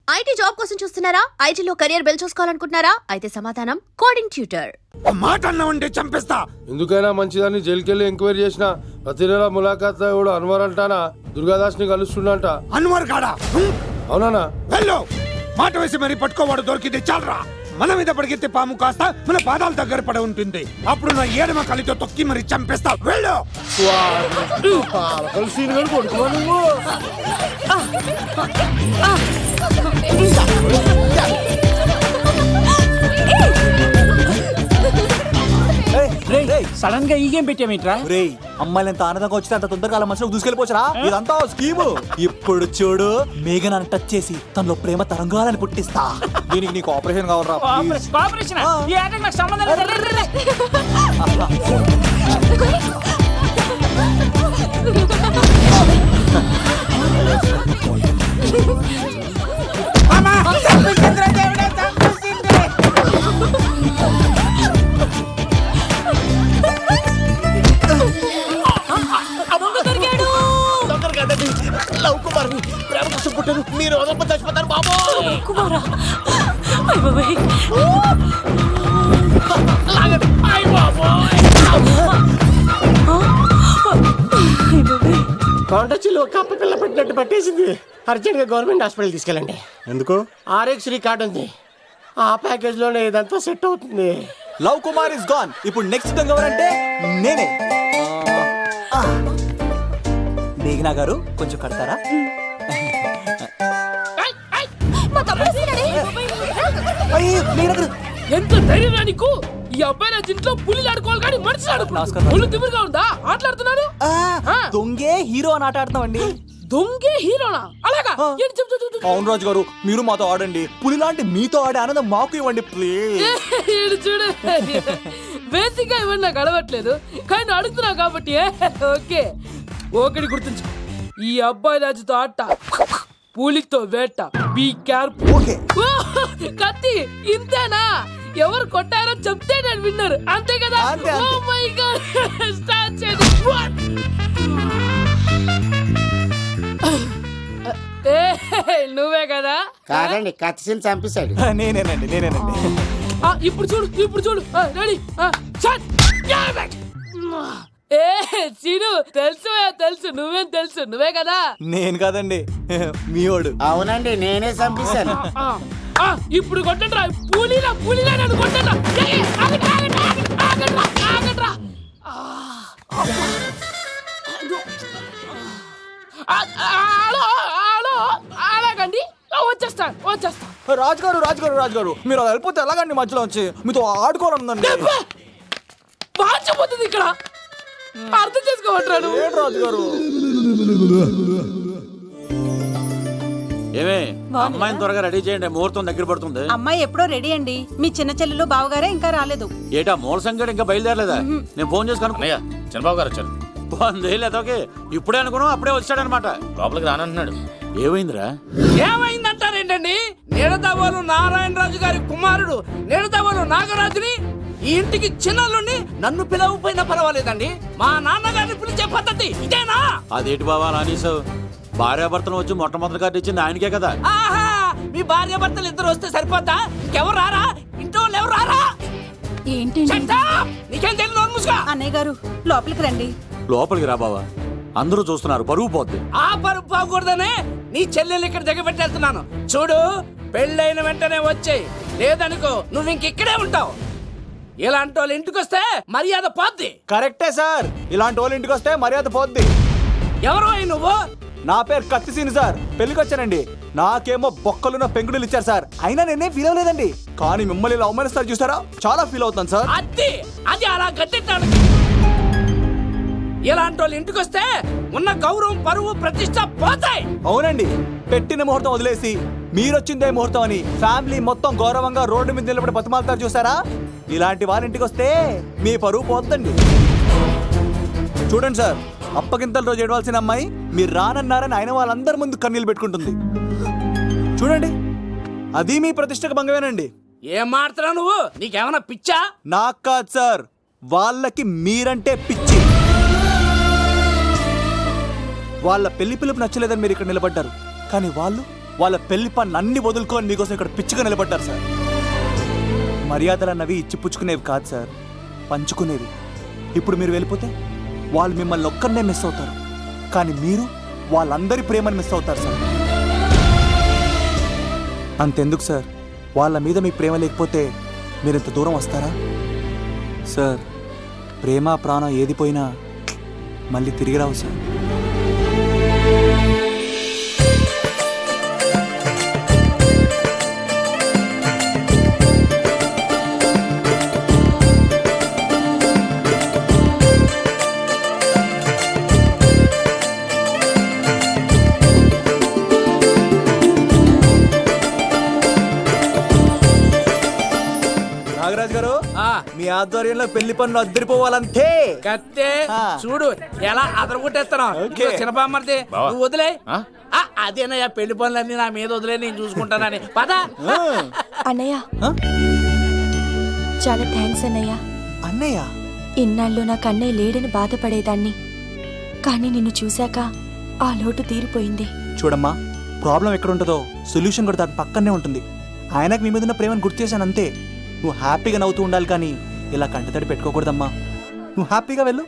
IT job కోసం చూస్తున్నారా? ఐటీలో కెరియర్ బిల్డ్ చూసుకోవాలనుకుంటున్నారా? అయితే సమాధానం కోడింగ్ ట్యూటర్. మాట అన్నావంటే చంపేస్తా. ఎందుకైనా మంచిదని జైలుకెళ్ళి ఎంక్వైరీ చేసిన ప్రతి నెల ములాఖాత్ కూడా అన్వర్ అంటానా దుర్గాదాస్ ని కలుస్తుండంట. అన్వర్ కాడా? అవునా? వెళ్ళు, మాట వేసి మరి పట్టుకోవాడు దొరికింది చాలరా. మన మీద పడిగితే పాము కాస్త మన పాదాల దగ్గర పడి ఉంటుంది. అప్పుడు నా ఏడమ కలితో తొక్కి మరి చంపేస్తా. వెళ్ళు. సడన్ గా ఈ గేమ్ పెట్టామేంట్రా? అమ్మాయిలు ఎంత ఆనందంగా వచ్చితే అంత తొందరగా మనసులో దూసుకెళ్ళిపోవచ్చురా. ఇదంతా స్కీము. ఇప్పుడు చూడు, మేఘన్ టచ్ చేసి తనలో ప్రేమ తరంగాలని పుట్టిస్తా. దీనికి నీకు ఆపరేషన్ కావాలరా? కోఆపరేషన్ ఈ ఆటకు నాకు సంబంధం లేదు. మీరు చచ్చిపోతారు బాబు. కొండచిలో కప్ప పిల్ల పెట్టినట్టు పట్టేసింది. అర్జెంట్ గా గవర్నమెంట్ హాస్పిటల్ తీసుకెళ్ళండి. ఎందుకు? ఆర్ఎక్స్ కార్డు ఉంది, ఆ ప్యాకేజ్ లోనే ఇదంతా సెట్ అవుతుంది. Love Kumar is gone. ఇప్పుడు నెక్స్ట్ దొంగ ఎవరంటే నేనే. మేఘనా గారు కొంచెం కడతారా? ఎంత ధైర్యం నీకు? ఈ అబ్బాయి నా ఇంట్లో పులిలు ఆడుకోవాలి కానీ మనిషి ఆడుకున్నాడు. పులి తిమిరిగా ఉందా? ఆటలాడుతున్నాడు. దొంగే హీరో అని ఆట ఆడుతున్నామండి. దొంగే హీరోనా? అలాగా? అవును రాజు గారు, మీరు మాతో ఆడండి. పులి లాంటి మీతో ఆడే ఆనందం మాకు ఇవ్వండి ప్లీజ్. చూడు, బేసిక్ గా ఇవన్నీ నాకు అడవట్లేదు, కానీ అడుగుతున్నావు కాబట్టి ఓకే. ఒకటి గుర్తుంచు, ఈ అబ్బాయి రాజుతో ఆట, పులితో వేట. Be careful. కత్తి ఇంతేనా? ఎవరు కొట్టారో చెప్తే నేను విన్నారు, అంతే కదా? ఓ మై గాడ్, స్టార్ట్ చేయండి. నువ్వే కదా? కాదండి, కత్తిని చంపేశాడు. నేనేనండి. ఇప్పుడు చూడు. రెడీ? సీను, తెలుసు. నువ్వేం తెలుసు? నువ్వే కదా? నేను కాదండి, మీవాడు. అవునండి, నేనే చంపేశాను. ఇప్పుడు కొట్టండి రా. పూలీలా నన్ను కొట్టండి. అలాగండి, వచ్చేస్తా. రాజు గారు మీరు అలా వెళ్ళిపోతే ఎలాగండి? మధ్యలో వచ్చి మీతో ఆడుకోవాలనుందండి. పాచిపోతుంది ఇక్కడ, అర్థం చేసుకోవట్రాడు. రాజు గారు, ఏమే అమ్మాయిని త్వరగా రెడీ చేయండి, ముహూర్తం దగ్గర పడుతుంది. అమ్మాయి ఎప్పుడో రెడీ అండి. మీ చిన్న చెల్లెలు బావగారే ఇంకా రాలేదు. ఏటా మూల సంగడి ఇంకా బయలుదేరలేదా? నేను ఫోన్ చేసి కనుక్కున్నా. చంద్రబాబు గారు వచ్చారు. లేదోకే ఇప్పుడే అనుకున్నాం, అప్పుడే వచ్చాడనమాట. లోపలికి రానంటున్నాడు. ఏమైందిరా? ఏమైందంటారేంటండి? నిడదవోలు నారాయణరాజు గారి కుమారుడు నిడదవోలు నాగరాజుని ఈ ఇంటికి చిన్నల్లుండి నన్ను పిలవకపోయినా పర్వాలేదండి, మా నాన్నగారిని పిలిచే పద్ధతి ఇదేనా? అదేంటి బాబా అలానేసావు? భార్యాభర్తను వచ్చి మొట్టమొదటి కార్డు ఇచ్చింది ఆయనకే కదా. ఆహా, మీ భార్యాభర్తలు ఇద్దరు వస్తే సరిపోద్దా? ఇంకెవరు రారా? ఇంట్లో వాళ్ళు ఎవరు రారా? ఏంటి నీకేం తెలియదు? అన్నయ్య గారు లోపలికి రండి. లోపలికి రా బావా, అందరూ చూస్తున్నారు, పరుగు పోద్ది. ఆ పరుగు పోకూడదనే నీ చెల్లెలు ఇక్కడ దిగబెట్టేస్తున్నాను. చూడు, పెళ్ళైన వెంటనే వచ్చేయి, లేదనుకో నువ్వు ఇంకెక్కడే ఉంటావు. ఇలాంటి వాళ్ళు ఇంటికి వస్తే మర్యాద పోద్ది. కరెక్టే సార్, ఇలాంటి వాళ్ళ ఇంటికి వస్తే మర్యాద పోద్ది. ఎవరు నువ్వు? నా పేరు కత్తిసీని సార్, పెళ్లికి వచ్చానండి. నాకేమో బొక్కలున్న పెంకుడులు ఇచ్చారు సార్, అయినా నేనే ఫీల్ అవ్వలేదండి. కానీ మిమ్మల్ని ఇలా అవమానిస్తారు చూసారా, చాలా ఫీల్ అవుతాను సార్. అది అలా గట్టెట్టాడు. ఇలాంటి వాళ్ళు ఇంటికి వస్తే ఉన్న గౌరవం, పరువు, ప్రతిష్ట పోతాయి. అవునండి, పెట్టిన ముహూర్తం వదిలేసి మీరొచ్చిందే ముహూర్తం అని ఫ్యామిలీ మొత్తం గౌరవంగా రోడ్డు మీద నిలబడి బతిమాలుతారు చూసారా. ఇలాంటి వాళ్ళ ఇంటికి వస్తే మీ పరువు పోతుందండి. చూడండి సార్, అప్పగింతల రోజు ఏడవలసిన అమ్మాయి మీరు రానన్నారని ఆయన వాళ్ళందరి ముందు కన్నీళ్ళు పెట్టుకుంటుంది. చూడండి, అది మీ ప్రతిష్టకు భంగమేనండి. ఏం మాట్లాడుతున్నావు నువ్వు? నీకేమన్నా పిచ్చా? నాకు కాదు సార్, వాళ్ళకి మీరంటే పిచ్చి. వాళ్ళ పెళ్లి పిలుపు నచ్చలేదని మీరు ఇక్కడ నిలబడ్డారు, కానీ వాళ్ళు వాళ్ళ పెళ్లి పనులు అన్ని వదులుకొని మీకోసం ఇక్కడ పిచ్చిగా నిలబడ్డారు సార్. మర్యాదలు అన్నవి ఇచ్చి పుచ్చుకునేవి కాదు సార్, పంచుకునేవి. ఇప్పుడు మీరు వెళ్ళిపోతే వాళ్ళు మిమ్మల్ని ఒక్కరినే మిస్ అవుతారు, కానీ మీరు వాళ్ళందరి ప్రేమను మిస్ అవుతారు సార్. అంతెందుకు సార్, వాళ్ళ మీద మీ ప్రేమ లేకపోతే మీరు ఇంత దూరం వస్తారా సార్? ప్రేమ ప్రాణం ఏది పోయినా మళ్ళీ తిరిగి రావు సార్. నాగరాజ్ గారు, మీ ఆధ్వర్యంలో పెళ్లి పనులు అద్దరిపోవాలంతే. కత్తే ఆ. చూడు ఎలా అదరగొట్టేస్తాను. ఓకే. చిన్నపామర్ది బావా. నువ్వు వదిలే. ఆ? అదేనయ్యా పెళ్లి పనులన్నీ నా మీద వదిలే, నేను చూసుకుంటానని. పద. అన్నయ్య ఆ? చాలా థ్యాంక్స్ అన్నయ్య. అన్నయ్య ఇన్నాళ్ళు నాకు అన్నయ్య లేడని బాధపడేదాన్ని, కానీ నిన్ను చూశాక ఆ లోటు తీరిపోయింది. చూడమ్మా, ప్రాబ్లం ఎక్కడ ఉంటుందో సొల్యూషన్ కూడా దాని పక్కనే ఉంటుంది. ఆయనకు మీ మీద ఉన్న ప్రేమను గుర్తు చేశాను అంతే. నువ్వు హ్యాపీగా నవ్వుతూ ఉండాలి, కానీ ఇలా కంటతడి పెట్టుకోకూడదమ్మా. నువ్వు హ్యాపీగా వెళ్ళు.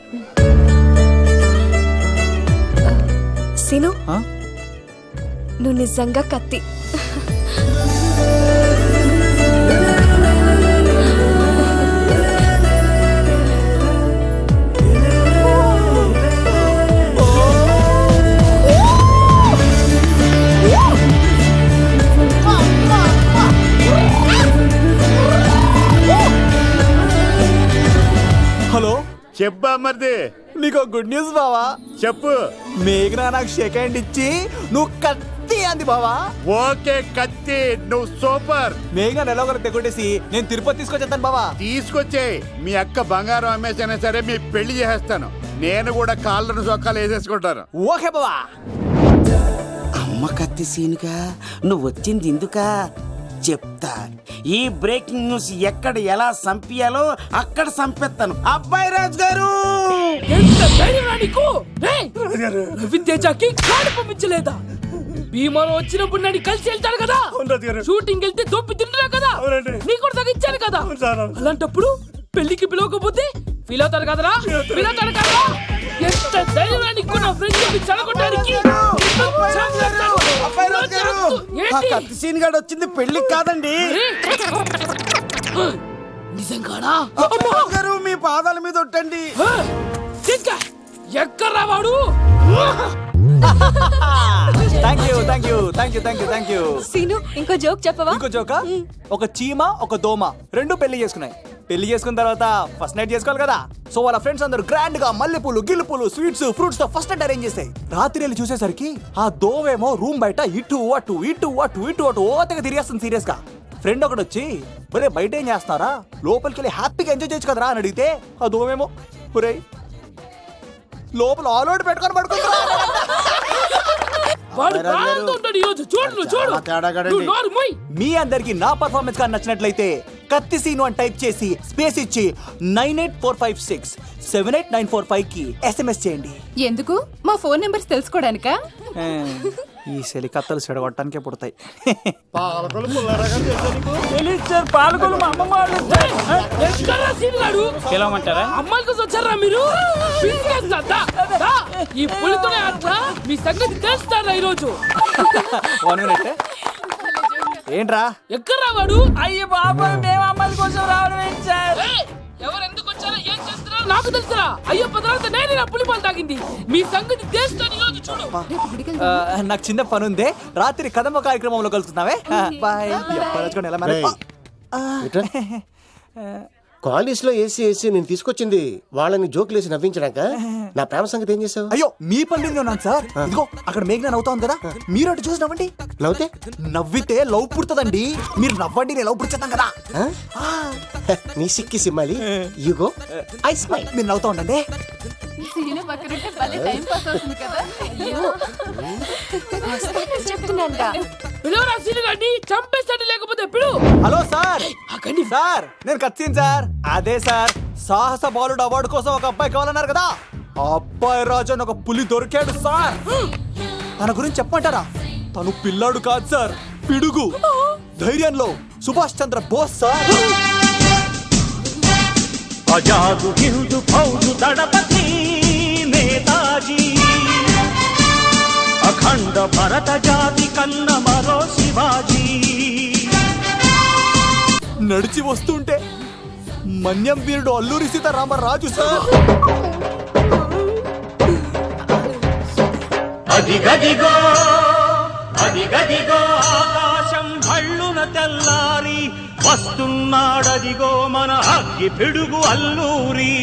సిను, ఆ? నువ్వు నిజంగా కత్తి. హలో, చెప్పా మరిది, నీకు గుడ్ న్యూస్ బావా. చెప్పు. మేఘనా నాకు సెకండ్ ఇచ్చి నువ్వు కత్తి అంది బావా. ఓకే కత్తి, నువ్వు సూపర్. మేఘనా ఎలాగో తెగొట్టేసి నేను తిరుపతి తీసుకొచ్చేస్తాను బావా. తీసుకొచ్చే మీ అక్క బంగారం అమ్మేసైనా సరే మీ పెళ్లి చేసేస్తాను. నేను కూడా కాళ్ళను చొక్కాలు వేసేసుకుంటాను. ఓకే బావా. అమ్మ కత్తి సీనుగా నువ్వు వచ్చింది ఎందుకా చెప్తా. ఈ బ్రేకింగ్ న్యూస్ ఎక్కడ ఎలా సంపియాలో అక్కడ సంపెత్తాను. అబ్బాయి రాజు గారు, ఎంత ధైర్యం రా నీకు? రేయ్, నవీన్ తేజాకి కాడు పంపించలేదా? భీమాలో వచ్చినప్పుడు నన్ను కలిసి వెళ్తాడు కదా, షూటింగ్ వెళ్తే దొప్పి తింటున్నా కదా, నీ కూడా తగ్గించాను కదా. అలాంటప్పుడు పెళ్లికి పిలవకపోతే ఫీల్ అవుతారు కదరా, ఫీల్ అవుతారు కదా. ఎంత ధైర్యం రా నీకు నా ఫ్రెండ్ చెడగొట్టడానికి? కత్తి సీన్ గాడు వచ్చింది పెళ్లికి కాదండి. నిజంగానా? గారు మీ పాదాల మీద ఒట్టండి. ఎక్కడ్రా వాడు? Thank you. సీను, ఇంకో జోక్ చెప్పవా? ఇంకో జోకా? ఒక చీమ ఒక దోమ రెండు పెళ్లి చేసుకున్నాయి. పెళ్లి చేసుకున్న తర్వాత ఫస్ట్ నైట్ చేసుకోవాలి కదా. సో వాళ్ళ ఫ్రెండ్స్ అందరూ గ్రాండ్ గా మల్లెపూలు గిల్లుపూలు స్వీట్స్ ఫ్రూట్స్ తో ఫస్ట్ నైట్ అరేంజ్ చేస్తాయి. రాత్రి వెళ్ళి చూసేసరికి ఆ దోవేమో రూమ్ బయట ఇటు అటు ఓతగా తిరిగేస్తుంది సీరియస్ గా. ఫ్రెండ్ ఒకటి వచ్చి, ఒరే బయట ఏం చేస్తున్నారా, లోపలికి వెళ్ళి హ్యాపీగా ఎంజాయ్ చేయొచ్చు కదరా అని అడిగితే ఆ దోవేమో, ఒరే లోపల ఆల్ అవుట్ పెట్టుకొని పడుకుంటా. వాడు ప్రాణంతో ఉంటాడు ఈరోజు. చూడు చూడు. నువ్వు నోరు మూయ్. మీ అందరికి నా పర్ఫార్మెన్స్ గా నచ్చినట్లయితే కత్తి సీను అని టైప్ చేసి స్పేస్ ఇచ్చి 9845678945 కి SMS చేయండి. ఎందుకు? మా ఫోన్ నెంబర్స్ తెలుసుకోవడానికా? ఈ సెలికత్తలు చెడగొట్టడానికే పుడతాయి. ఎక్కడ్రా సీన్ గాడు? అమ్మాయిల కోసం వచ్చారా మీరు? పిసికేస్తా. దా. ఈ పులితోనే అట్లా మీ సంగతి తెలుస్తారా ఈరోజు? 1 minute. ఏంట్రా ఎక్కడ్రా వాడు? అయ్యో బాబా, మేము అమ్మాయిల కోసం రావడం ఏంటి సార్? ఏయ్, ఎవరు ఎందుకు వచ్చారో ఏం చేస్తున్నారో నాకు తెలుసురా. అయ్యో పదార్థ నేనే నా పులిపాలు తాగింది. మీ సంగతి తెలుస్తాను ఈరోజు. చూడు. నాకు చిన్న పని ఉంది, రాత్రి కదమ్మ కార్యక్రమంలో కలుసుకున్నావే. బాయ్. కాలేజ్ లో ఏసీ నేను తీసుకొచ్చింది వాళ్ళని జోకులేసి నవ్వించడాక. నా ప్రేమ సంగతి ఏం చేసావు? అయ్యో మీ పని ఉన్నాను సార్. ఇదిగో అక్కడ మేఘన నవ్వుతాం కదా, మీరు అటు చూసి నవ్వండి. నవ్వుతే నవ్వితే లవ్ పుడుతుందండి. మీరు నవ్వండి, నేను లవ్ పుడిచేస్తాం కదా. నీ సిక్కి సిమ్మాలి. యుగో ఐ స్మైల్. మీరు నవ్వుతా ఉండండి. పిలువరా సీన్ గాడిని, చంపేస్తాడు లేకపోతే పిలు. Hello sir. సార్ నేను కత్తిన్ సార్. అదే సార్, సాహస బాలుడు అవార్డు కోసం ఒక అబ్బాయి కావాలన్నారు కదా. ఆ అబ్బాయి రాజు అని ఒక పులి దొరికాడు సార్. తన గురించి చెప్పమంటారా? తను పిల్లాడు కాదు సార్, పిడుగు. ధైర్యంలో సుభాష్ చంద్ర బోస్ సార్. ఆజాదు హిందూ ఫౌజు దళపతి నేతాజీ, అఖండ భరత జాతి కన్న మరో శివాజీ. నడిచి వస్తుంటే మన్యం వీరుడు అల్లూరి సీతారామరాజు సార్. అదిగదిగో అదిగదిగో ఆకాశం భళ్ళున తెల్లారి వస్తున్నాడదిగో మన అగ్గి పిడుగు అల్లూరి.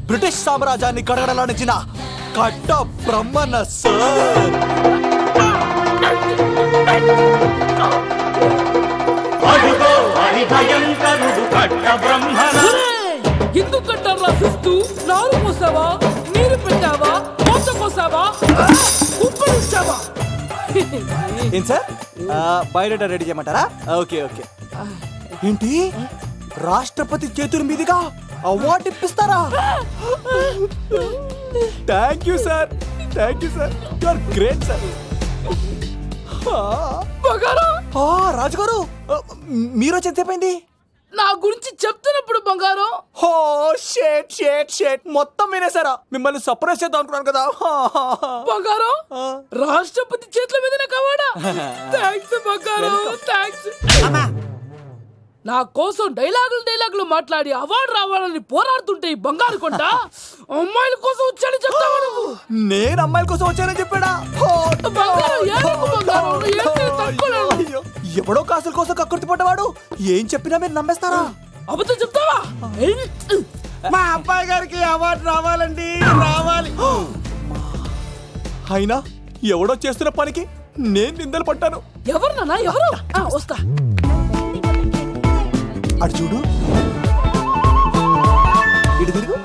బ్రిటిష్ సామ్రాజ్యాన్ని కడగడలాడించిన కట్ట బ్రహ్మన్న సార్. అదిగో హరి భయంకరుడు కట్ట బ్రహ్మణ. ఎందుకు కట్టారు రాసిస్తూ? నారు పోసావా, నీరు పెట్టావా, కోత కోసావా, ఉప్పరించావా? ఏం సార్, బయోడేటా రెడీ చేయమంటారా? Okay okay. ఏంటి, రాష్ట్రపతి చేతుల మీదుగా అవార్డు ఇప్పిస్తారా? Thank you sir, thank you sir, you are great sir. రాజుగారు, మీరు వచ్చేది చెప్పండి. నా గురించి చెప్తున్నప్పుడు బంగారం. హో షేట్ షేట్ షేట్, మొత్తం వినేసారా? మిమ్మల్ని సర్ప్రైజ్ చేద్దాం అనుకున్నాను కదా. బంగారం, రాష్ట్రపతి చేతుల మీద కావాడా? థ్యాంక్స్ బంగారం, థ్యాంక్స్. నా కోసం డైలాగులు మాట్లాడి అవార్డు రావాలని పోరాడుతుంటే ఈ బంగారు కొండ అమ్మాయిల కోసం వచ్చాడని చెప్తావా నువ్వు? నేను అమ్మాయిల కోసం వచ్చానని చెప్పాడా? బంగారం, ఏడుపు బంగారం, నువ్వు ఏడ్చేది తక్కువలేదు. అయ్యో, ఎవడో కాసుల కోసం కక్కుర్తి పడ్డవాడు ఏం చెప్పినా మీరు నమ్మేస్తారా? అబద్ధం చెప్తావా? మా అబ్బాయి గారికి అవార్డు రావాలండి, రావాలి. అయినా ఎవడో చేస్తున్న పనికి నేను నిందలు పట్టాను. ఎవరు నాన్న, ఎవరు? వస్తా. అటు చూడు, ఇటు తిరుగు,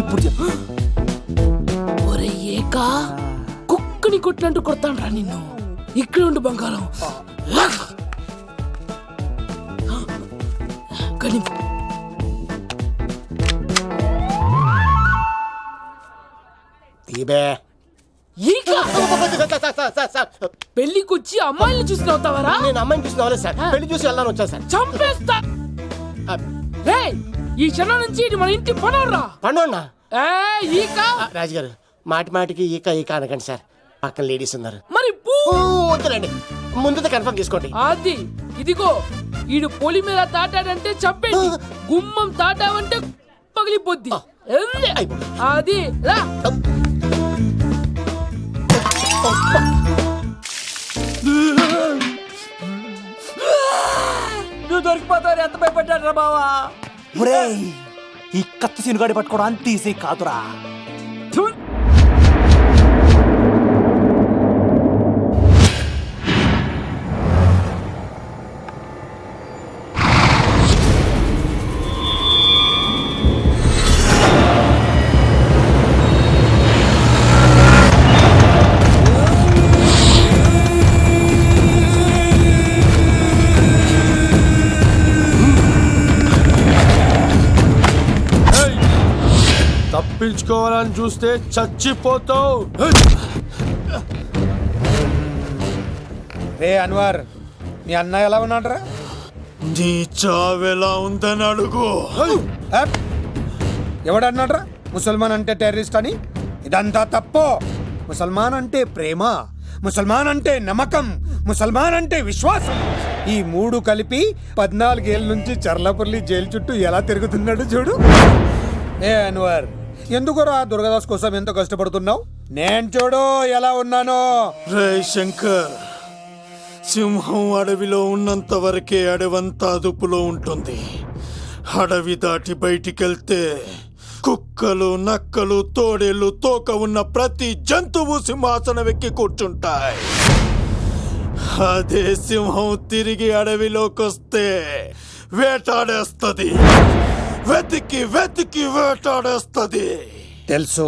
ఇప్పుడు చెప్పు. ఒరే ఏకా, కుక్కని కొట్టినట్టు కొడతాను రా నిన్ను. ఇక్కడ ఉండు బంగారం. కానీ పెళ్లికొచ్చి అమ్మాయిని చూసి నవ్వుతావరా? నేను అమ్మాయిని చూసి నవ్వలేదు సార్, పెళ్లి చూసి వెళ్దాను వచ్చా సార్. చంపేస్తా. రేయ్, ఈ క్షణం నుంచి ఇది మన ఇంటి పనోడ్రా. పండున్నా ఈక రాజుగారు, మాటి మాటికి ఈక ఈక అనకండి సార్, పక్కన లేడీస్ ఉన్నారు. మరి పూ వద్దులండి, ముందు కన్ఫర్మ్ చేసుకోండి. అది ఇదిగో, ఈడు పొలి మీద తాటాడంటే చంపేది, గుమ్మం తాటావంటే పగిలిపోద్ది. అది రా. నువ్వు దొరికిపోతావు, ఎంత భయపడ్డాడు బావా. ఈ కత్తి సీనుగాడి పట్టుకోవడం అంత ఈజీ కాదురా. తప్పించుకోవాలని చూస్తే చచ్చిపోతావు. రే అన్వర్, మీ అన్న ఎలా ఉన్నాడరా? నీ చావెలా ఉందని అడుగు. ఎవడన్నాడ్రా ముసల్మాన్ అంటే టెర్రరిస్ట్ అని? ఇదంతా తప్పు. ముసల్మాన్ అంటే ప్రేమ, ముసల్మాన్ అంటే నమ్మకం, ముసల్మాన్ అంటే విశ్వాసం. ఈ మూడు కలిపి 14 ఏళ్ళ నుంచి చర్లపల్లి జైలు చుట్టూ ఎలా తిరుగుతున్నాడు చూడు. ఏ అన్వర్, ఎందుకురా దుర్గాదాస్ కోసం ఎంతో కష్టపడుతున్నావు? నేను చూడు ఎలా ఉన్నానో. రే శంకర్, సింహం అడవిలో ఉన్నంత వరకే అడవంతా అదుపులో ఉంటుంది. అడవి దాటి బయటికెళ్తే కుక్కలు, నక్కలు, తోడేళ్లు, తోక ఉన్న ప్రతి జంతువు సింహాసనం ఎక్కి కూర్చుంటాయి. అదే సింహం తిరిగి అడవిలోకి వస్తే వేటాడేస్తది, వెతికి వెతికి వేటాడేస్తది. తెలుసు,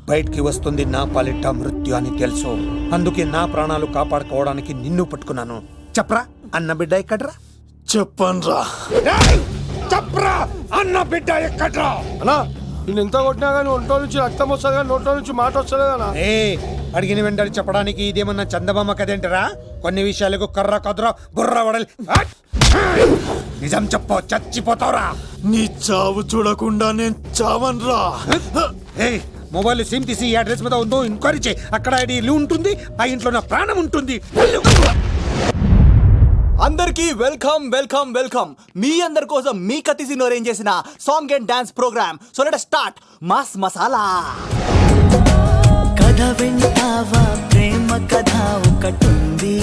బయటికి వస్తుంది నా పాలిట మృత్యు అని తెలుసు. అందుకే నా ప్రాణాలు కాపాడుకోవడానికి నిన్ను పట్టుకున్నాను. చెప్పరా, అన్న బిడ్డ ఎక్కడ్రా? చెప్పన్రా. చెప్పరా, అన్న బిడ్డ ఎక్కడ్రా? అన్నా, నేను ఎంత కొట్టినా కానీ ఒంట్లో నుంచి రక్తం వస్తుంది కానీ నోట్లో నుంచి మాట వస్తలేదనా? ఏ అడిగిన వెంటనే చెప్పడానికి ఇదేమన్నా చందమామ కదేంటరా? కొన్ని విషయాలకు కర్ర కదురా బుర్ర వడలి. హట్! నిజం చెప్పు, చచ్చిపోతావురా. నీ చావు చూడకుండా నేను చావన్రా. ఏ మొబైల్ సిమ్ తీసి ఈ అడ్రస్ మీద ఉందో ఎంక్వైరీ చేయి. అక్కడ ఐడి ఇల్లు ఉంటుంది, ఆ ఇంట్లో నా ప్రాణం ఉంటుంది. అందరికి వెల్కమ్ వెల్కమ్ వెల్కమ్. మీ అందరి కోసం మీ కత్తి సీన్ అరేంజ్ చేసిన song and dance programme. So let start mass masala. కథ వింటావా, ప్రేమ కథ ఒకటుంది,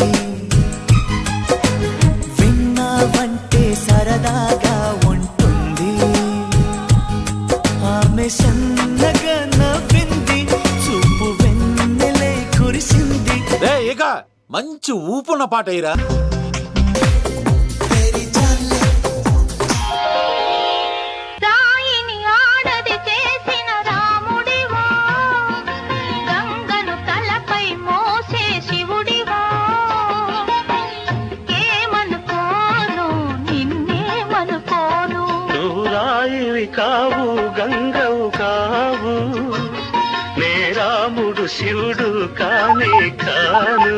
విన్నావంటే సరదాగా ఉంటుంది. ఆమె సన్నగా నవ్వింది, చూపు వెన్నెలై కురిసింది. ఇక మంచి ఊపున్న పాట అయ్యిరా. కావు గంగవు కావు, నేరాముడు శివుడు కానే కాను.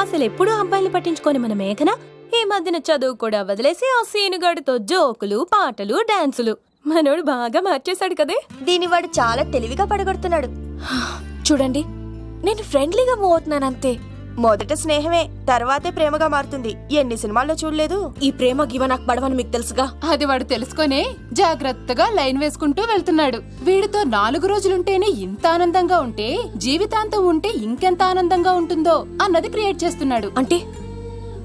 అసలు ఎప్పుడు అబ్బాయిలు పట్టించుకొని మన మేఘన ఈ మధ్యన చదువు కూడా వదిలేసి ఆ సీనుగాడితో జోకులు పాటలు డాన్సులు. మనోడు బాగా మార్చేశాడు కదే. దీని వాడు చాలా తెలివిగా పడగొడుతున్నాడు. చూడండి, నేను ఫ్రెండ్లీగా మూవ్ అవుతున్నాను అంతే. మొదట స్నేహమే, తర్వాతే ప్రేమగా మారుతుంది. ఎన్ని సినిమాల్లో చూడలేదు? ఈ ప్రేమ గివ నాకు పడవని మీకు తెలుసుగా. అది వాడు తెలుసుకొనే జాగ్రత్తగా లైన్ వేసుకుంటూ వెళ్తున్నాడు. వీడితో 4 రోజులుంటేనే ఇంత ఆనందంగా ఉంటే జీవితాంతం ఉంటే ఇంకెంత ఆనందంగా ఉంటుందో అన్నది క్రియేట్ చేస్తున్నాడు. అంటే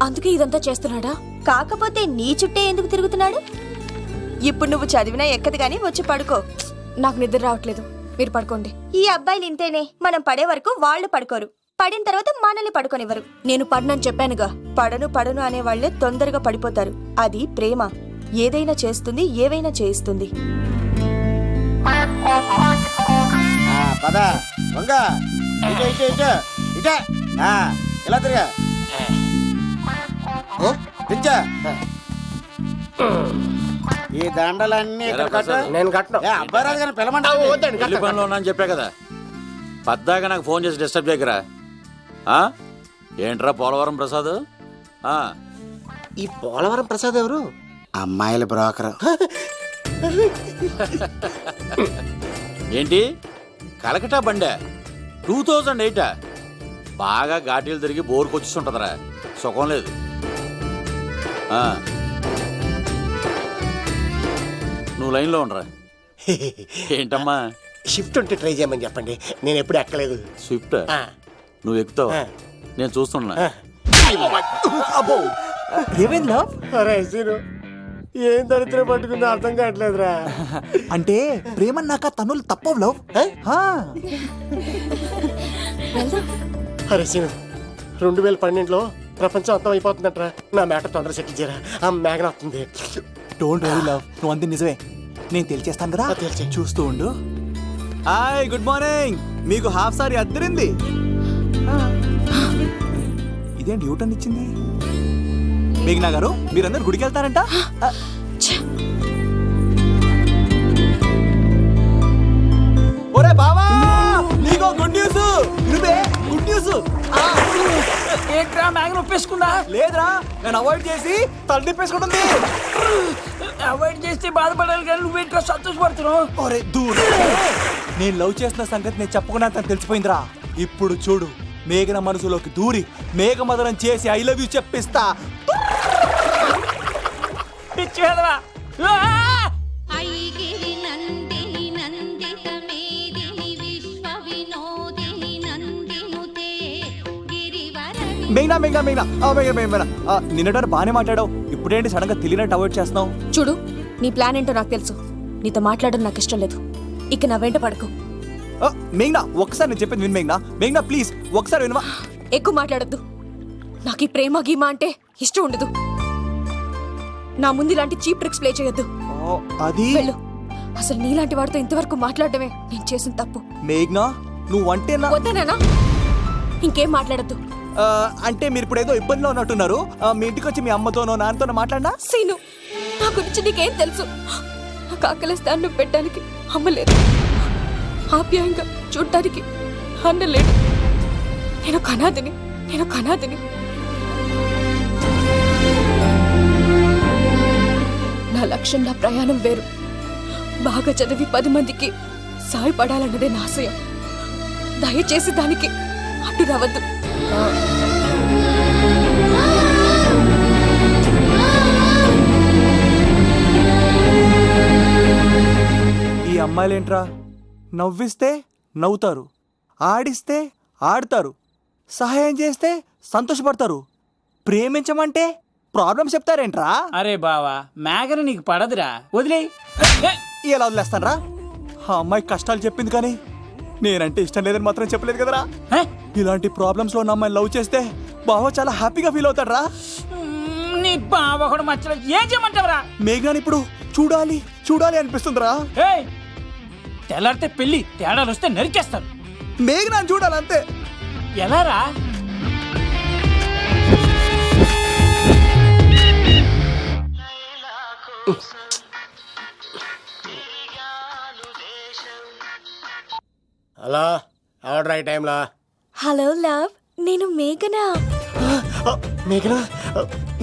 అందుకే ఇదంతా చేస్తున్నాడా? కాకపోతే నీ చుట్టే ఎందుకు తిరుగుతున్నాడు? ఇప్పుడు నువ్వు చదివినా ఎక్కదు గానీ వచ్చి పడుకో. నాకు నిద్ర రావట్లేదు, మీరు పడుకోండి. ఈ అబ్బాయిలు ఇంతేనే, మనం పడే వరకు వాళ్ళు పడుకోరు, పడిన తర్వాత మనల్ని పడుకోనివ్వరు. నేను పడనని చెప్పానుగా. పడను అనే వాళ్లే తొందరగా పడిపోతారు. అది ప్రేమ, ఏదైనా చేస్తుంది, ఏవైనా చేయిస్తుంది. ఇలా తిరిగా ఈ దండలన్నీ నేను కట్టను. అబ్బాయి రాజు గారిని పిలమంటా. పెళ్లి పనిలో ఉన్నా అని చెప్పా కదా. పద్దాక నాకు ఫోన్ చేసి డిస్టర్బ్ చేయకరా. ఏంట్రా పోలవరం ప్రసాద్? ఈ పోలవరం ప్రసాద్ ఎవరు? అమ్మాయిల బ్రోకర్. ఏంటి కలకటా బండే 2008? బాగా ఘాటీలు తిరిగి బోర్కి వచ్చేస్తుంటదరా, సుఖం లేదు. నువ్వు లైన్లో ఉండరా. ఏంటమ్మా? షిఫ్ట్ ఉంటే ట్రై చేయమని చెప్పండి, నేను ఎప్పుడు ఎక్కలేదు. స్విఫ్ట్ నువ్వు ఎక్కుతావు, నేను చూస్తున్నా. అబ్బో ఏమైంది లవ్? అరే సీను, ఏం దరిద్రం పట్టుకుందో అర్థం కావట్లేదురా. అంటే ప్రేమ నాక తనులు తప్పవు లవ్. అరే సీను, 2012లో ప్రపంచం అంతం అయిపోతుందట్రా. నా మ్యాటర్ తొందర సెటిల్ చేయరా, ఆ మేఘన వస్తుంది. డోంట్ వరీ లవ్, నువ్వు అంది నిజమే. నేను తెలిచేస్తాను కదా, చూస్తూ ఉండు. Hi, good morning. మీకు హాఫ్ సారీ అద్దరింది. ఇదేంటి యూటర్న్ ఇచ్చింది? మేఘనా గారు, మీరందరూ గుడికి వెళ్తారంట. ఒరే బావా, నీకో గుడ్ న్యూస్. Good news. ఏంట్రా మ్యాగ్ నొప్పేసుకున్నా? లేదురా, నేను అవాయిడ్ చేసి తల తిప్పేసుకుంటుంది. అవాయిడ్ చేస్తే బాధపడాలి కానీ నువ్వేంట్రా సంతోషపడుతున్నావు? ఒరే దూర్, నేను లవ్ చేస్తున్న సంగతి నేను చెప్పకుండా తను తెలిసిపోయిందిరా. ఇప్పుడు చూడు, మేఘన మనసులోకి దూరి మేఘమదనం చేసి ఐ లవ్ యూ చెప్పిస్తా. పిచ్చి వెధవా. మేఘనా మేఘనా మేఘనా మేఘనా, నిన్నటారు బాగానే మాట్లాడావు, ఇప్పుడేంటి సడన్ గా తెలియనట్టు అవాయిడ్ చేస్తున్నావు? చూడు, నీ ప్లాన్ ఏంటో నాకు తెలుసు. నీతో మాట్లాడడం నాకు ఇష్టం లేదు. ఇక నా వెంట పడకు. మేఘనా, ఒకసారి నేను చెప్పేది విను మేఘనా. మేఘనా ప్లీజ్ ఒకసారి వినవా? ఎక్కువ మాట్లాడద్దు. నాకు ఈ ప్రేమ గీమా అంటే ఇష్టం ఉండదు. నా ముందు ఇలాంటి చీప్ ట్రిక్స్ ప్లే చేయొద్దు. అది వెళ్ళు. అసలు నీలాంటి వాడితో ఇంతవరకు మాట్లాడటమే నేను చేసిన తప్పు. మేఘనా, నువ్వంటే వద్దనేనా? ఇంకేం మాట్లాడద్దు. అంటే మీరు ఇప్పుడు ఏదో ఇబ్బందిలో ఉన్నట్టున్నారు. మీ ఇంటికి వచ్చి మీ అమ్మతోనో నాన్నతోనో మాట్లాడినా? సీను, నా గురించి నీకేం తెలుసు? నాకు ఆకలిస్తే అన్నం పెట్టడానికి అమ్మలేదు, ఆప్యాయంగా చూడటానికి అన్నలేడు. నేను కనాదిని. నా లక్ష్యం, నా ప్రయాణం వేరు. బాగా చదివి 10 మందికి సాయపడాలన్నదే నా ఆశయం. దయచేసి దానికి అడ్డు రావద్దు. ఈ అమ్మాయిలేంట్రా, నవ్విస్తే నవ్వుతారు, ఆడిస్తే ఆడతారు, సహాయం చేస్తే సంతోషపడతారు, ప్రేమించమంటే ప్రాబ్లం చెప్తారేంట్రా? అరే బావా, మేఘన నీకు పడదురా, వదిలేయ్. ఎలా వదిలేస్తానరా? ఆ అమ్మాయి కష్టాలు చెప్పింది కానీ నేనంటే ఇష్టం లేదని మాత్రం చెప్పలేదు కదరా. ఇలాంటి ప్రాబ్లమ్స్ లో ఉన్న అమ్మాయిని లవ్ చేస్తే బావ చాలా హ్యాపీగా ఫీల్ అవుతాడరా. నీ బావ కూడా మచ్చలో ఏం చేయమంటావురా? మేఘనాని ఇప్పుడు చూడాలి అనిపిస్తుందిరా. తెల్లారితే పెళ్లి, తేడాలు వస్తే నరికేస్తారు. మేఘనాని చూడాలంతే. ఎలారా? అలా ఆర్డర్ అయ్యే టైంలా. హలో లవ్, నేను మేఘనా. మేఘనా,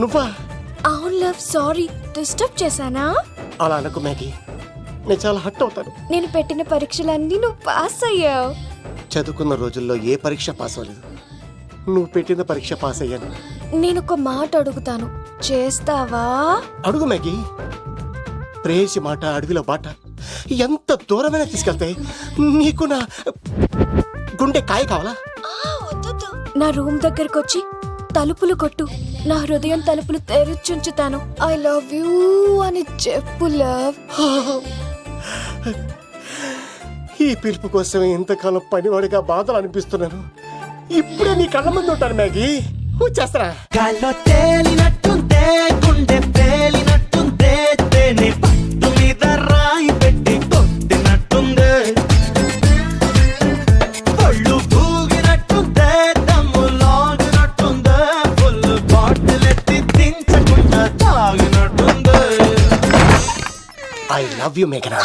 నువ్వా? అవును లవ్, సారీ డిస్టర్బ్ చేశానా? అలా అనకు మేఘి, నేను చాలా హట్ అవుతాను. నేను పెట్టిన పరీక్షలన్నీ నువ్వు పాస్ అయ్యావు. చదువుకున్న రోజుల్లో ఏ పరీక్ష పాస్ అవ్వలేదు, నువ్వు పెట్టిన పరీక్ష పాస్ అయ్యాను. నేను ఒక మాట అడుగుతాను, చేస్తావా? అడుగు మేఘి. ప్రేయసి మాట అడవిలో బాట, ఎంత దూరమైనా తీసుకెళ్తాయి. నీకు నా గుండె కాయ కావాలా? నా రూమ్ దగ్గరకు వచ్చి తలుపులు కొట్టు, నా హృదయం తలుపులు తెరిచుంచుతాను. ఐ లవ్ యూ అని చెప్పు లవ్. ఈ పిలుపు కోసం ఇంతకాలం పనివాడిగా బాధలు అనిపిస్తున్నాను. ఇప్పుడే నీ కళ్ళ ముందు ఉంటాను మ్యాగీ. చేస్తారా? గాల్లో తేలినట్టుందే, గుండె పేలినట్టుందే, తేనె పట్టు మీద రాయి పెట్టి కొట్టినట్టుందే, పళ్ళు పూగినట్టుందే, దమ్ము లాగినట్టుందే, ఫుల్ బాటిల్ ఎత్తి దించకుండా తాగినట్టుందే. ఐ లవ్ యూ మేఘనా.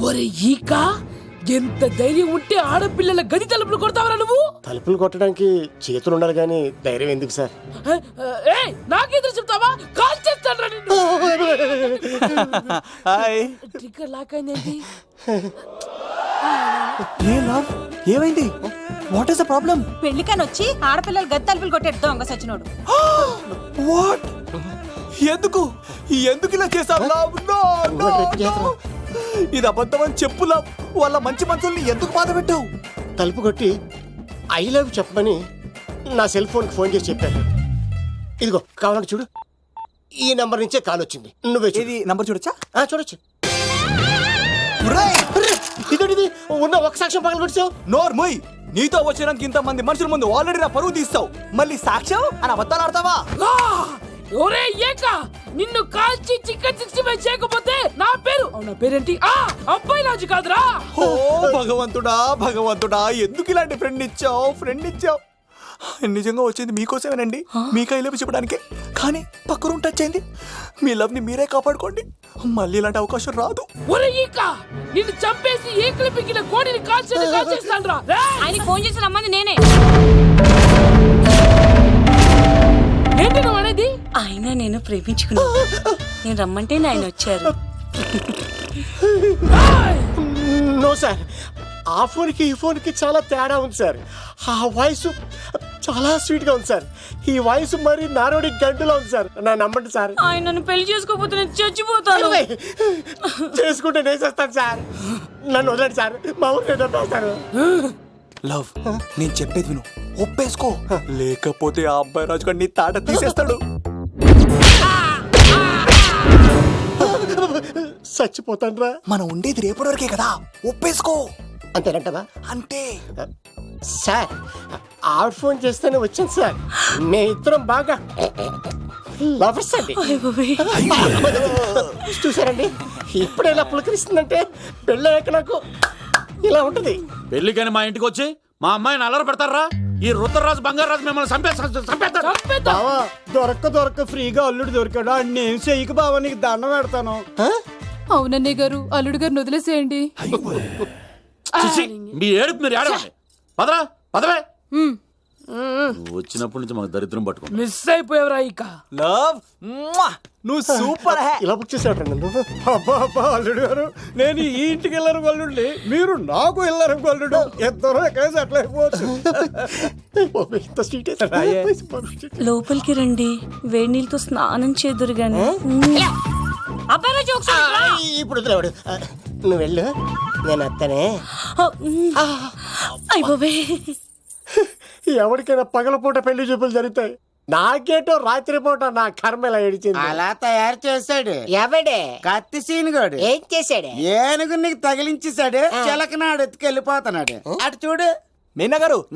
ఒరే ఈక, ఎంత ధైర్యం ఉంటే ఆడపిల్లల గది తలుపులు కొడతావరా నువ్వు? తలుపులు కొట్టడానికి చేతులు ఉండాలి కానీ ధైర్యం ఎందుకు సార్? నాకెదురు చెప్తావా? కాల్ చేస్తాను నిన్ను. ట్రిగ్గర్ లాక్ అయిందేంటి? ఏమైంది? What is the problem? పెళ్లికని వచ్చి ఆడపిల్లలు గది తలుపులు కొట్టే దొంగ సచ్చినోడు. వాట్? ఎందుకు ఇలా చేశారు? ఇది అబద్ధం అని చెప్పు లవ్. వాళ్ళ మంచి మనసుల్ని ఎందుకు బాధ పెట్టావు? తలుపు కొట్టి ఐ లవ్ చెప్పమని నా సెల్ ఫోన్కి ఫోన్ చేసి చెప్పాను. ఇదిగో కావాలంటే చూడు, ఈ నంబర్ నుంచే కాల్ వచ్చింది. నువ్వే ఇది నంబర్ చూడొచ్చా? చూడొచ్చు. ఇదేంటిది, ఉన్న ఒక సాక్ష్యం పగల కొట్టావు. నోర్ మొయ్. నీతో వచ్చినాక ఇంత మంది మనుషుల ముందు ఆల్రెడీ నా పరువు తీస్తావు, మళ్ళీ సాక్ష్యం అని అబద్ధాలు ఆడతావా? ఒరే ఏక, నిన్ను కాల్చి చికెన్ 65 చేయకపోతే నా పేరేంటి? అబ్బాయి రాజు కాదురా. ఓ భగవంతుడా, ఎందుకు ఇలాంటి ఫ్రెండ్ ఇచ్చావు? నిజంగా వచ్చింది మీకోసమేనండి, మీకు ఐ లవ్ చెప్పడానికే. కానీ పక్క రూమ్ టచ్ అయింది. మీ లవ్ ని మీరే కాపాడుకోండి, మళ్ళీ ఇలాంటి అవకాశం రాదు. ఒరే ఈక, నిన్ను చంపేసి ఏకలు పిగిన కోడిని కాల్చేస్తాను రా. ఆయనకి ఫోన్ చేసి రమ్మని నేనే. ఏంటి నువ్వు అనేది? ఆయన నేను ప్రేమించుకున్నా, నేను రమ్మంటే ఆయన వచ్చారు. నో సార్, ఆ ఫోన్కి ఈ ఫోన్కి చాలా తేడా ఉంది సార్. ఆ వాయిస్ చాలా స్వీట్ గా ఉంది సార్. ఈ వాయిస్ మరి నారోడి గంటలో ఉంది సార్. నా నమ్మండి సార్. ఆయన నన్ను పెళ్లి చేసుకోకపోతే నేను చచ్చిపోతాను. చేసుకుంటే నేను చేస్తాను సార్. నన్ను వదలండి సార్, మా ఊరు నమ్మేస్తాను. లవ్, నేను చెప్పేది విను, ఒప్పేసుకో, లేకపోతే ఆ అబ్బాయి రాజు గారు నీ తాట తీసేస్తాడు. చచ్చిపోతాను రా. మనం ఉండేది రేపటి వరకే కదా, ఒప్పేసుకో. అంతేనంటవా? అంతే సార్. ఆవిడ ఫోన్ చేస్తేనే వచ్చాను సార్. మే ఇద్దరం బాగా లవర్స్ అండి. చూసారండి ఇప్పుడే ఇలా పులకరిస్తుందంటే పెళ్ళయ్యాక నాకు ఇలా ఉంటుంది. పెళ్లికని మా ఇంటికి వచ్చి మా అమ్మాయిని అల్లరి పెడతారా? ఈ రుద్రరాజు బంగారాజు మిమ్మల్ని చంపేస్తారు. బావా దొరక్క ఫ్రీగా అల్లుడు దొరికాడు. నేను చెయ్యికి బావా నీకు దండం పెడతాను. అవునన్నయ్య గారు, అల్లుడు గారిని వదిలేసేయండి. చిచి, మీ ఏడుపు మీరు ఏడవండి. పదరా పదవే. నువ్వు వచ్చినప్పటి నుంచి మాకు దరిద్రం పట్టుకో. మిస్ అయిపోయావురా ఇక. లవ్ నువ్వు సూపర్ హే. ఇలా బుక్ చేసాడు నన్ను. అబ్బా అల్లుడు గారు, నేను ఈ ఇంటికి వెళ్ళరు గల్లుండి, మీరు నాకు వెళ్ళరు గల్లుడు. ఎంతరో ఎక్కడేసి అట్లా అయిపోవచ్చు. లోపలికి రండి, వేడి నీళ్ళతో స్నానం చేదురు గాని. ఇప్పుడు వదిలేవాడు. నువ్వు వెళ్ళు, నేను అత్తనే. అయిపోయి ఎవరికైనా పగలపూట పెళ్లి చూపులు జరుగుతాయి, నాకేటో రాత్రిపూట నా కర్మ ఇలా ఏడిచింది. అలా తయారు చేశాడు ఎవడే? కత్తి సీనుగాడు. ఏం చేశాడే? ఏనుగు నీకు తగిలించేశాడు, చిలకనాడు ఎత్తుకెళ్ళిపోతున్నాడు. అటు చూడు. మీనా గారు